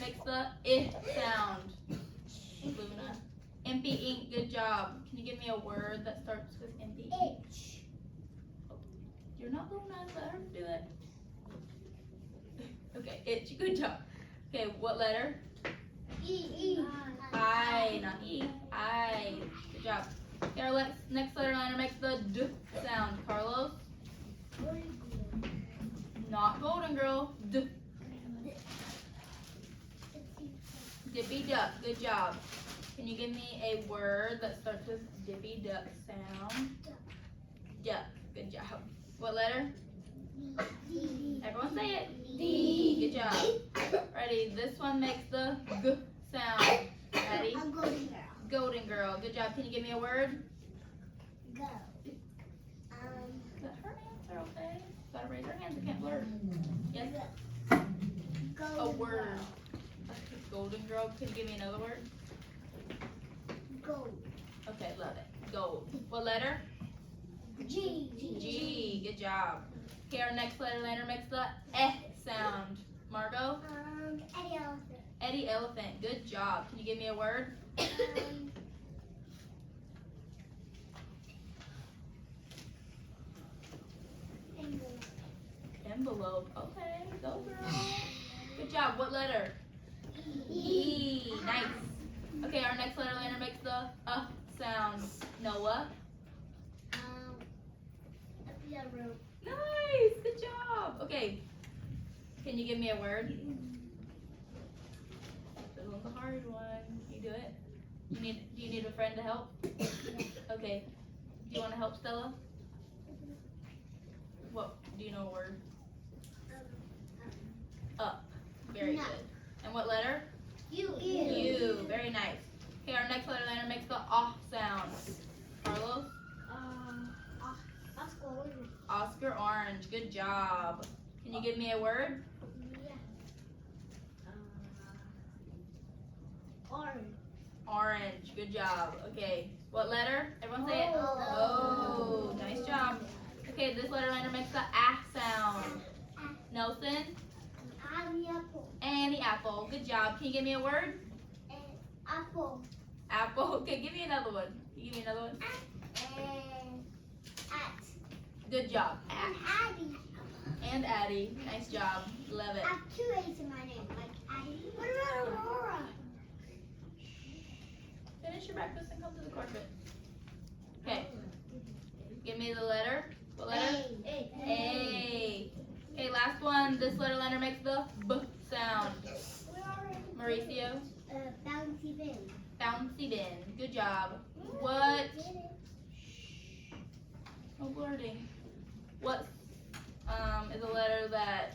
makes the I sound. Luna. Impy ink, good job. Can you give me a word that starts with impy? Itch. You're not Luna, let her do it. Okay, itch, good job. Okay, what letter? E. I, not E. I. Good job. Okay, our next letter liner makes the D sound. Carlos? Not golden girl. D. Dippy duck, good job. Can you give me a word that starts with dippy duck sound? Duck, good job. What letter? D. Everyone say it. D, good job. Ready, this one makes the G sound. Ready? I'm golden girl. Golden girl, good job. Can you give me a word? Go. But her hands are okay. Gotta raise her hands, I can't blur. Yes? Golden A word. girl. Golden girl, can you give me another word? Gold. Okay, love it. Gold. What letter? G. G, good job. Okay, our next letter liner makes the eh sound. Margot? Eddie elephant. Eddie elephant, good job. Can you give me a word? Envelope, okay, go girl. Good job, what letter? E, nice. Okay, our next letter liner makes the sound. Noah? Nice, good job. Okay, can you give me a word? This one's a hard one. You do it? Do you need a friend to help? Okay. Do you want to help Stella? What, do you know a word? Up. Very No. good. And what letter? U. U. Very nice. Okay, our next letter liner makes the sound. Carlos? Oscar orange. Good job. Can you give me a word? Orange. Orange. Good job. Okay. What letter? Everyone say it. O. Oh, nice job. Okay, this letter liner makes the sound. Nelson? Apple. Annie apple. Good job. Can you give me a word? Apple. Apple. Okay, give me another one. Can you give me another one? At. Good job. Addie. And Addie. Nice job. Love it. I have two A's in my name, like Addie. What about Aurora? Finish your breakfast and come to the carpet. Okay. Give me the letter. What letter? A. Okay, last one. This letter liner makes the B sound. Mauricio? Bouncy bin. Bouncy bin. Good job. What? No blurting. What is a letter that,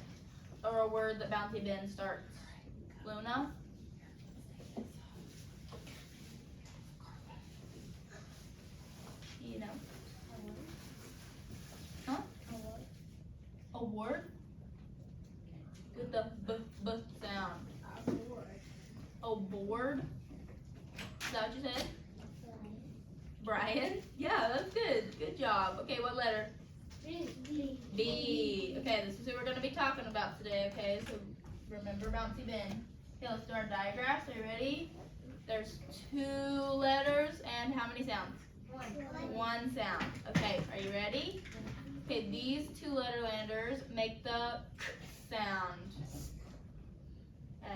or a word that Bouncy bin starts? Luna? You know. Huh? A word? With the b sound. A board? Is that what you said? Brian? Yeah, that's good. Good job. Okay, what letter? B. Okay, this is who we're going to be talking about today, okay? So remember Bouncy bin. Okay, let's do our diagraphs. Are you ready? There's 2 letters and how many sounds? 1 sound. Okay, are you ready? Okay, these 2 letter landers make the k sound.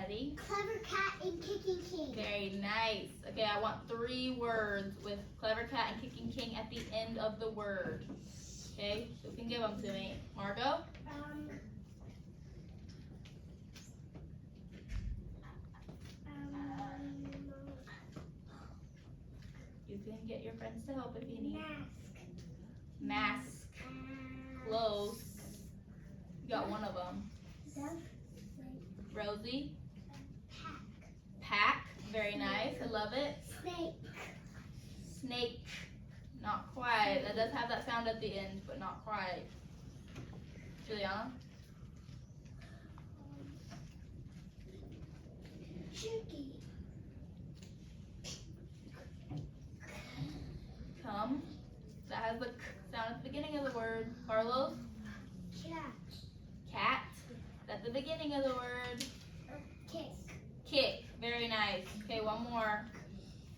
Eddie? Clever cat and kicking king. Very nice. Okay, I want 3 words with clever cat and kicking king at the end of the word. Okay, who can give them to me? Margot? You can get your friends to help if you need. Mask. Close. You got one of them. Rosie? Pack. Very nice. I love it. Snake. Snake. Not quite. That does have that sound at the end, but not quite. Juliana? Chicky. Come. That has the k sound at the beginning of the word. Carlos? Cat. Cat. That's the beginning of the word. Kick. Kick. Very nice. Okay, one more.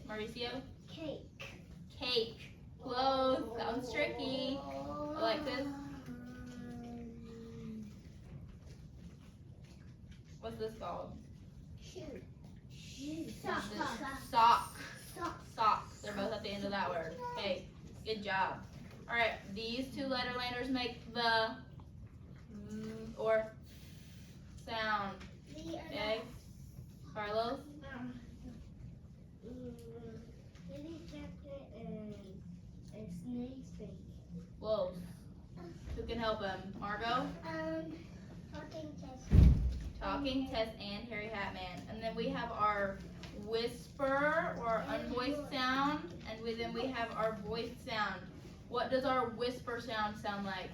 Mauricio. Cake. Cake. Close. Sounds tricky. Alexis. What's this called? Shoe. Sock. Sock. Sock. They're both at the end of that word. Okay, good job. Alright, these two letterlanders make the or sound. Okay? Carlos? Whoa. Who can help him? Margot? Talking Test and Harry Hatman. And then we have our whisper or unvoiced sound, and then we have our voiced sound. What does our whisper sound like?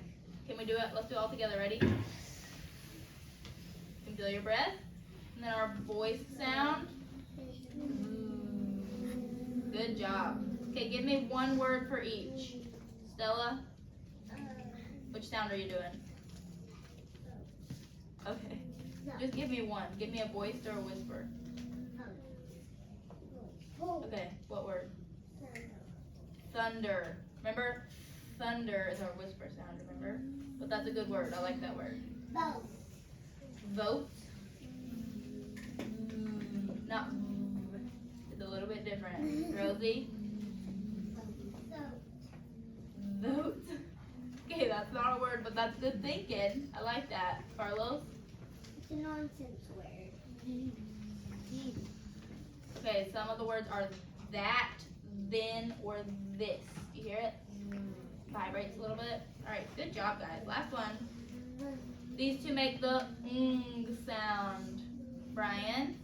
Can we do it? Let's do it all together. Ready? You can feel your breath. And then our voiced sound. Good job. Okay, give me one word for each. Stella, which sound are you doing? Okay. Just give me one. Give me a voiced or a whisper. Okay, what word? Thunder. Remember? Thunder is our whisper sound, remember? But that's a good word. I like that word. Vote. Vote. Not it's a little bit different. Rosie? Vote. Okay, that's not a word, but that's good thinking. I like that. Carlos? It's a nonsense word. Okay, some of the words are that, then, or this. You hear it? Vibrates a little bit. Alright, good job, guys. Last one. These two make the ng sound. Brian?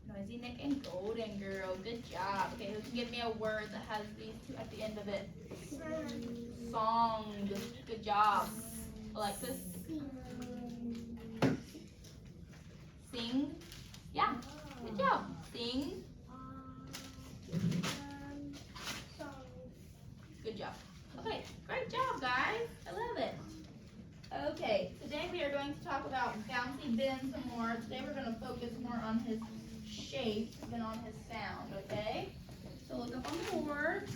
Noisy Nick and Golden Girl. Good job. Okay, who can give me a word that has these two at the end of it? Song. Good job. Alexis? Sing. Yeah. Good job. Sing. Good job. Okay, great job, guys. I love it. Okay, today we are going to talk about Bouncy Ben some more. Today we're going to focus more on his shape than on his sound, okay? So look up on the board.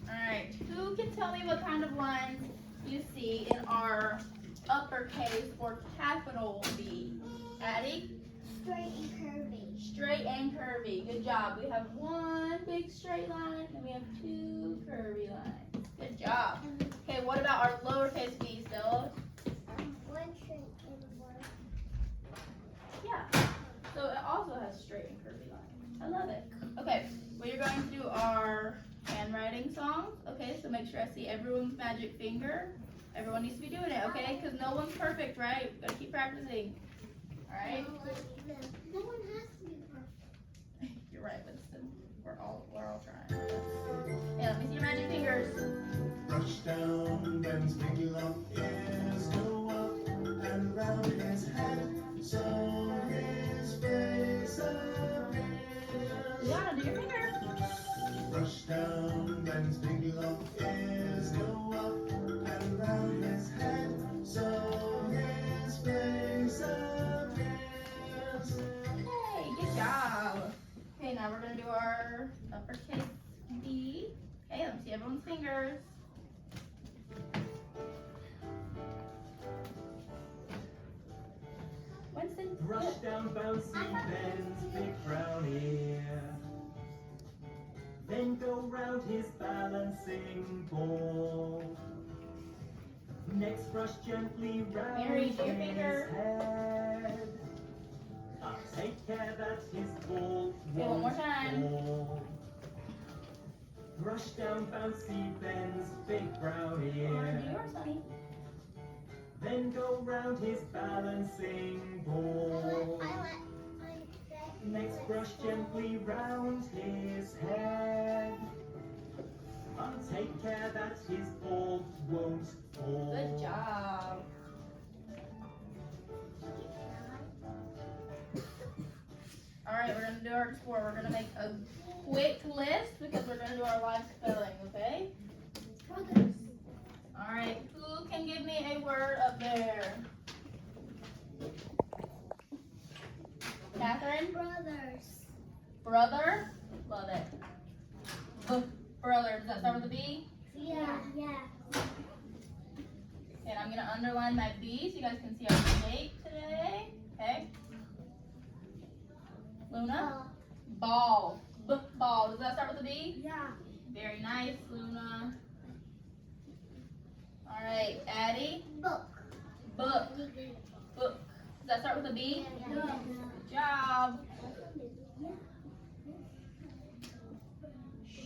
Alright, who can tell me what kind of lines you see in our uppercase or capital B? Addie? Straight and curvy. Straight and curvy. Good job. We have one big straight line and we have two curvy lines. Good job. Okay, what about our lowercase b, Stella? One straight and one. Yeah. So it also has straight and curvy lines. I love it. Okay, we are going to do our handwriting songs. Okay, so make sure I see everyone's magic finger. Everyone needs to be doing it, okay? Because no one's perfect, right? Gotta keep practicing. Alright? No one has to be perfect. You're right, but still, we're all trying. Yeah, let me see your magic fingers. Brush down Ben's big long ears, go up and round his head, so his face appears. Liana, do your finger. Brush down Ben's big long ears, go up and round his head, so his face appears. Hey, good job. Okay, now we're gonna do our uppercase B. Okay, let me see everyone's fingers. Winston. Brush down Bouncy Ben's big brown ear. Then go round his balancing ball. Next brush gently round Mary, his do your finger. head. Take care that his ball Okay, one more won't time. fall. Brush down Bouncy Ben's big brown Or do ear. yours, honey. Then go round his balancing ball. Next brush gently round his head. Take care that his ball won't fall. Good job. Alright, we're gonna do our score. We're gonna make a quick list because we're gonna do our live spelling, okay? Alright, who can give me a word up there? Brother. Love it. Brother. Does that start with a B? Yeah. And I'm gonna underline my B so you guys can see our shape today. Okay. Luna. Ball. Ball. Does that start with a B? Yeah. Very nice, Luna. All right, Addie. Book. Book. Book. Does that start with a B? Yeah. Good job. Shh.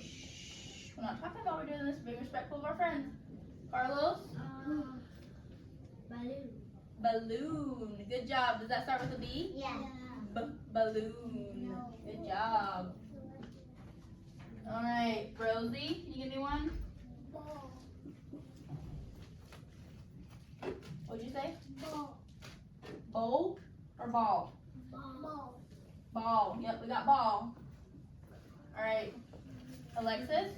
We're not talking about we're doing this. Being respectful of our friends. Carlos. Balloon. Balloon. Good job. Does that start with a B? Yeah. Balloon. Good job. All right, Rosie, can you give me one? Ball. What'd you say? Ball. Bowl or ball? Ball. Ball. Yep, we got ball. All right, Alexis.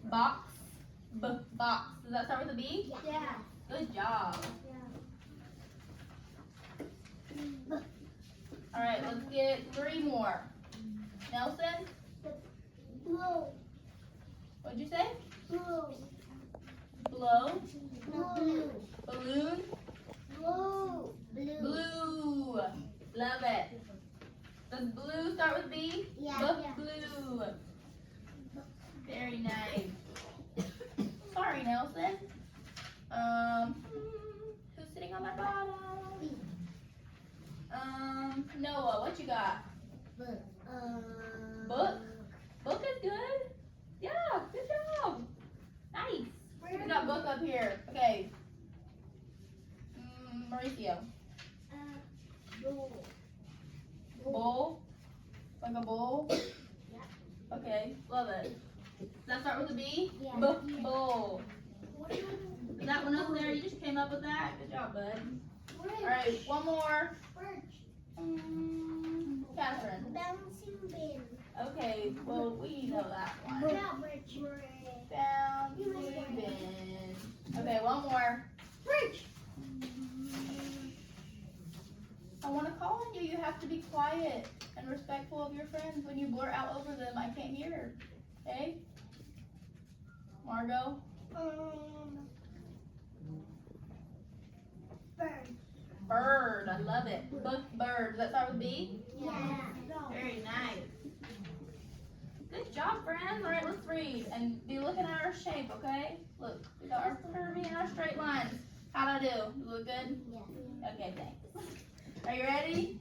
Box. Box. Does that start with a B? Yeah. Good job. All right, let's get 3 more. Nelson, Blue. what'd you say? Blue. Blow. Blue. Balloon. Blue. Blue. Blue. Love it. Does blue start with B? Yeah. Blue. Very nice. Sorry, Nelson. Who's sitting on my bottom? Noah, what you got? Book. Book? Book is good. Yeah, good job. Nice. We got book up here. Okay. Mauricio. Bowl. Bowl? Like a bowl? Yeah. Okay, love it. Does that start with a B? Yeah. Bowl. Is that one up there? You just came up with that? Good job, bud. Alright, one more. Catherine. Bouncing bin. Okay, well, we know that one. Bridge. Bouncing bin. Okay, one more. Bridge. I want to call on you. You have to be quiet and respectful of your friends. When you blurt out over them, I can't hear. Okay? Margot? Bird. Bird. I love it. Bird. Does that start with B? Yeah. Very nice. Good job, friends. All right, let's read and be looking at our shape, okay? Look, we got our curvy and our straight lines. How'd I do? You look good? Yeah. Okay, thanks. Are you ready?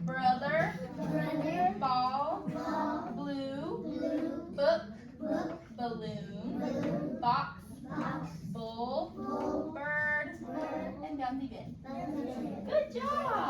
Brother. Brother. Ball. Ball. Blue. Blue. Book. Book. Balloon. Balloon. Box. Box. Bull. Bull. Bird. Bird. And Bouncy bin.